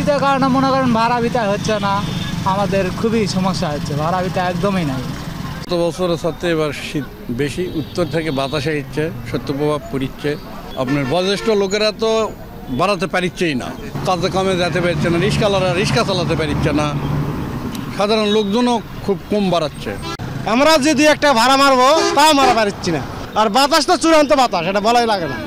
শীতের কারণে মনে করেন ভাড়া বিতা হচ্ছে না, আমাদের খুবই সমস্যা হচ্ছে, ভাড়া বিতা একদমই নাই। গত বছরের সাথে এবার শীত বেশি, উত্তর থেকে বাতাসে ইচ্ছে সত্য প্রভাব পড়ছে। আপনার বয়োজ্যেষ্ঠ লোকেরা তো বাড়াতে পারছেই না, কাজে কামে যেতে পারছে না, রিক্সাওয়ালারা রিক্সা চালাতে পারছে না, সাধারণ লোকজনও খুব কম বাড়াচ্ছে। আমরা যদি একটা ভাড়া মারবো তাও মারা পারছি না। আর বাতাস তো চূড়ান্ত বাতাস, এটা বলাই লাগে না,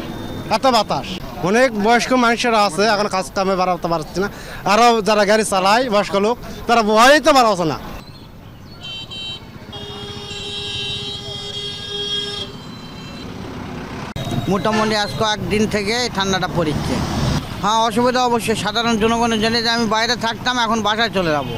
এত বাতাস। অনেক বয়স্ক মানুষেরা আছে এখন কাজ কামে বাড়াতে পারছে না, আরও যারা গাড়ি চালায় বয়স্ক লোক তারা ভয়ই তো বাড়াচ্ছে না। মোটামুটি আজ কয়েকদিন থেকে ঠান্ডাটা পড়ছে। হ্যাঁ, অসুবিধা অবশ্যই সাধারণ জনগণের জন্য, যে আমি বাইরে থাকতাম এখন বাসায় চলে যাব।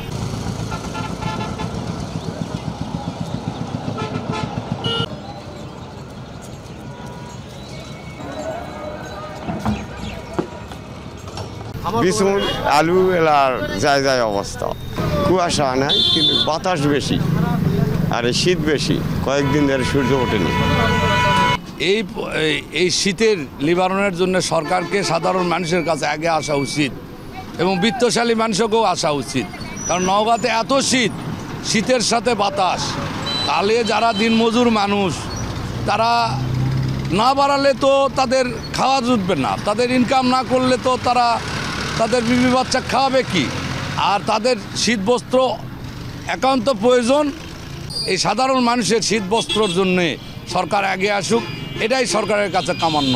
বিছুন আলু এলার যায় যায় অবস্থা, কুয়াশা নাই কিন্তু বাতাস বেশি আর এই শীত বেশি, কয়েকদিন ধরে সূর্য ওঠেনি। এই শীতের নিবারণের জন্য সরকারকে সাধারণ মানুষের কাছে আগে আসা উচিত এবং বিত্তশালী মানুষকেও আসা উচিত। কারণ নওগাঁতে এত শীত, শীতের সাথে বাতাস, তাহলে যারা দিনমজুর মানুষ তারা না বাড়ালে তো তাদের খাওয়া জুটবে না, তাদের ইনকাম না করলে তো তারা তাদের বিবি বাচ্চা খাওয়াবে কি? আর তাদের শীতবস্ত্র একান্ত প্রয়োজন। এই সাধারণ মানুষের শীতবস্ত্রর জন্যে সরকার আগে আসুক, এটাই সরকারের কাছে কামান্য।